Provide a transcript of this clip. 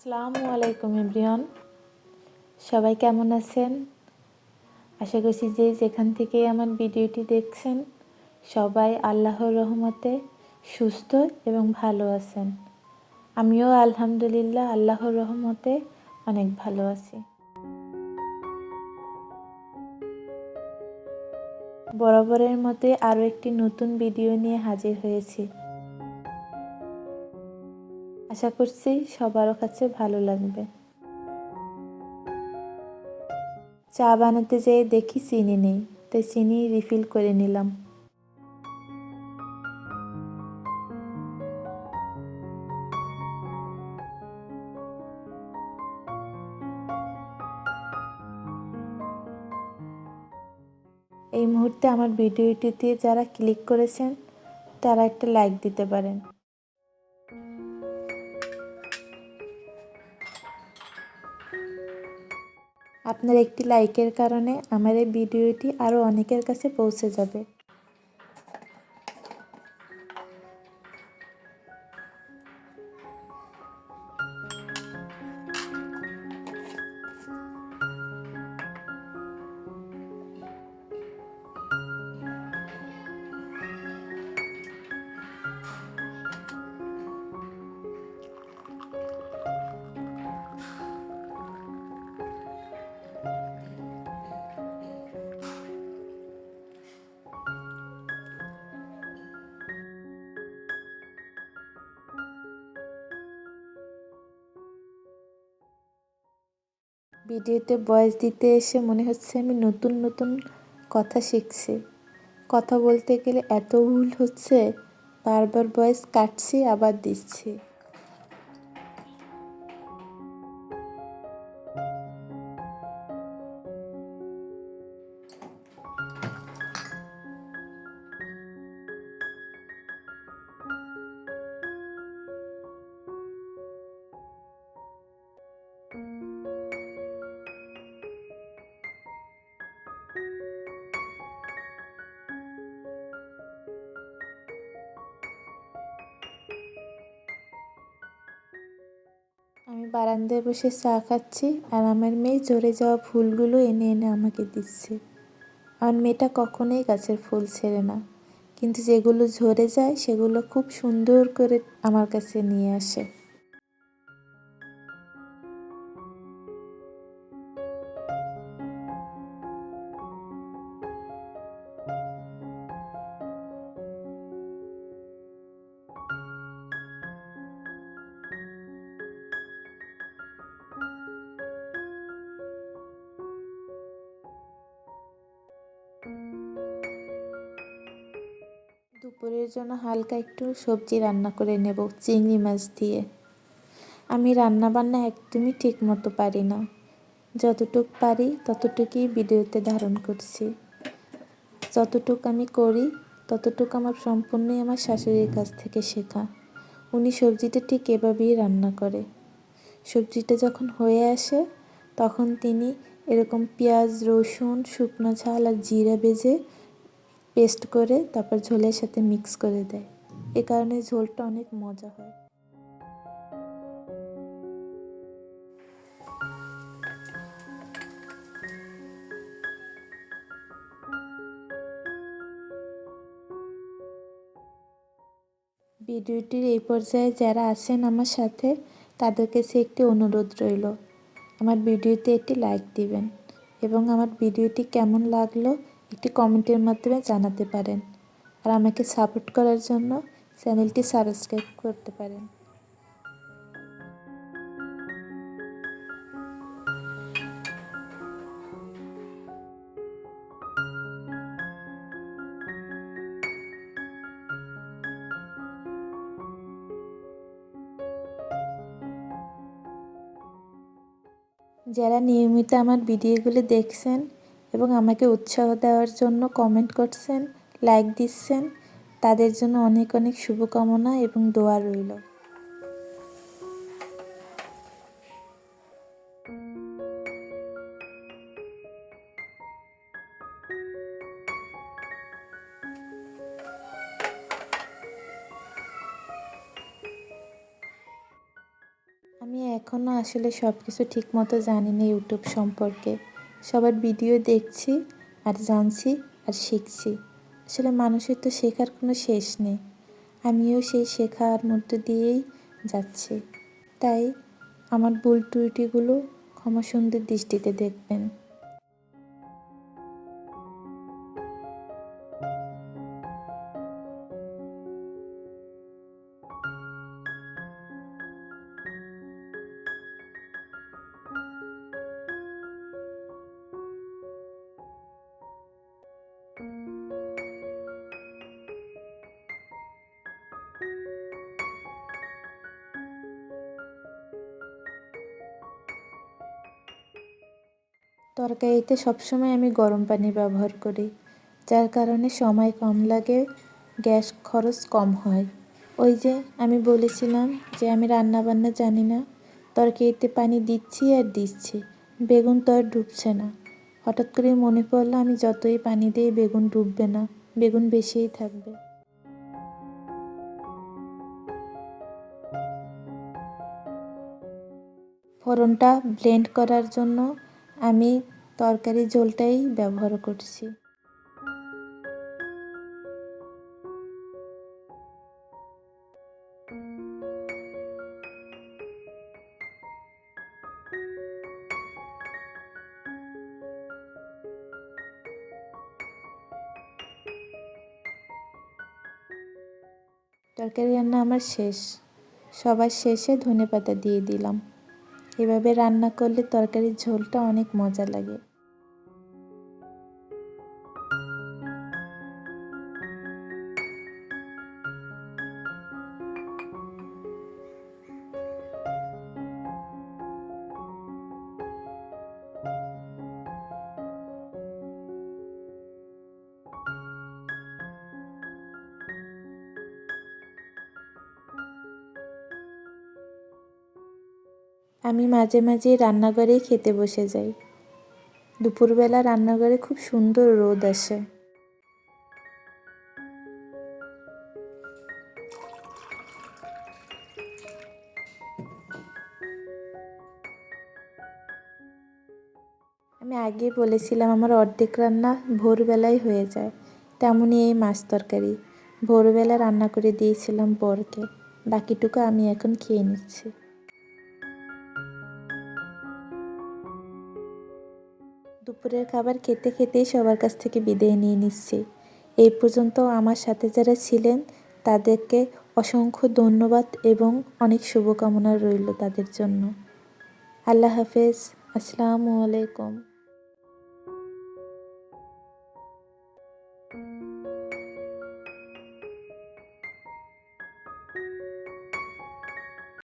আসসালামু আলাইকুম এভরিওয়ান, সবাই কেমন আছেন? আশা করছি যে যেখান থেকে আমার ভিডিওটি দেখছেন সবাই আল্লাহর রহমতে সুস্থ এবং ভালো আছেন। আমিও আলহামদুলিল্লাহ আল্লাহর রহমতে অনেক ভালো আছি। বরাবরের মতোই আরও একটি নতুন ভিডিও নিয়ে হাজির হয়েছি। আশা করছি সবার কাছে ভালো লাগবে। চা বানাতে যেয়ে দেখি চিনি নেই, তাই চিনি রিফিল করে নিলাম। এই মুহূর্তে আমার ভিডিওটিতে যারা ক্লিক করেছেন তারা একটা লাইক দিতে পারেন। আপনার একটি লাইকের কারণে আমার এই ভিডিওটি আরও অনেকের কাছে পৌঁছে যাবে। ভিডিওতে ভয়েস দিতে এসে মনে হচ্ছে আমি নতুন নতুন কথা শিখছি। কথা বলতে গেলে এত ভুল হচ্ছে, বারবার ভয়েস কাটছি আবার দিচ্ছি। আমি বারান্দায় বসে চা খাচ্ছি আর আমার মেয়ে ঝরে যাওয়া ফুলগুলো এনে এনে আমাকে দিচ্ছে। আমার মেয়েটা কখনোই গাছের ফুল ছেড়ে না, কিন্তু যেগুলো ঝরে যায় সেগুলো খুব সুন্দর করে আমার কাছে নিয়ে আসে। দুপুরের জন্য হালকা একটু সবজি রান্না করে নেব চিংড়ি মাছ দিয়ে। আমি রান্না বান্না একদমই ঠিক মতো পারি না, যতটুক পারি ততটুকুই ভিডিওতে ধারণ করছি। যতটুক আমি করি ততটুক আমার সম্পূর্ণই আমার শাশুড়ির কাছ থেকে শেখা। উনি সবজিটা ঠিক এভাবেই রান্না করে। সবজিটা যখন হয়ে আসে তখন তিনি এরকম পেঁয়াজ, রসুন, শুকনো ঝাল আর জিরা ভেজে পেস্ট করে তারপর ঝোলের সাথে মিক্স করে দেয়। এ কারণে ঝোলটা অনেক মজা হয়। ভিডিওটির এই পর্যায়ে যারা আছেন আমার সাথে তাদের কাছে একটি অনুরোধ রইল, আমার ভিডিওতে একটি লাইক দিবেন এবং আমার ভিডিওটি কেমন লাগলো একটি কমেন্টের মাধ্যমে জানাতে পারেন। আর আমাকে সাপোর্ট করার জন্য চ্যানেলটি সাবস্ক্রাইব করতে পারেন। যারা নিয়মিত আমার ভিডিওগুলো দেখছেন এবং আমাকে উৎসাহ দেওয়ার জন্য কমেন্ট করছেন, লাইক দিচ্ছেন, তাদের জন্য অনেক অনেক শুভকামনা এবং দোয়া রইল। আমি এখনও আসলে সব কিছু ঠিকমতো জানি না ইউটিউব সম্পর্কে। সবার ভিডিও দেখছি আর জানছি আর শিখছি। আসলে মানুষের তো শেখার কোনো শেষ নেই। আমিও সেই শেখার মধ্য দিয়েই যাচ্ছি। তাই আমার ভুল ত্রুটিগুলো ক্ষমাসুন্দর দৃষ্টিতে দেখবেন। তরকারিতে সবসময় আমি গরম পানি ব্যবহার করি, যার কারণে সময় কম লাগে, গ্যাস খরচ কম হয়। ওই যে আমি বলেছিলাম যে আমি রান্নাবান্না জানি না, তরকারিতে পানি দিচ্ছি আর দিচ্ছি, বেগুন তো আর ডুবছে না। হঠাৎ করে মনে পড়লো আমি যতই পানি দিই বেগুন ডুববে না, বেগুন বেশিই থাকবে। ফোড়নটা ব্লেন্ড করার জন্য আমি তরকারির ঝোলটাই ব্যবহার করছি। তরকারি রান্না আমার শেষ। সবার শেষে ধনেপাতা দিয়ে দিলাম। এভাবে রান্না করলে তরকারির ঝোলটা অনেক মজা লাগে। আমি মাঝে মাঝে রান্নাঘরেই খেতে বসে যাই। দুপুরবেলা রান্নাঘরে খুব সুন্দর রোদ আসে। আমি আগে বলেছিলাম আমার অর্ধেক রান্না ভোরবেলায় হয়ে যায়। তেমনই এই মাছ তরকারি ভোরবেলা রান্না করে দিয়েছিলাম বরকে, বাকিটুকু আমি এখন খেয়ে নিচ্ছি। দুপুরের খাবার খেতে খেতেই সবার কাছ থেকে বিদায় নিয়ে নিচ্ছি। এই পর্যন্ত আমার সাথে যারা ছিলেন তাদেরকে অসংখ্য ধন্যবাদ এবং অনেক শুভকামনা রইল তাদের জন্য। আল্লাহ হাফেজ। আসসালামু আলাইকুম।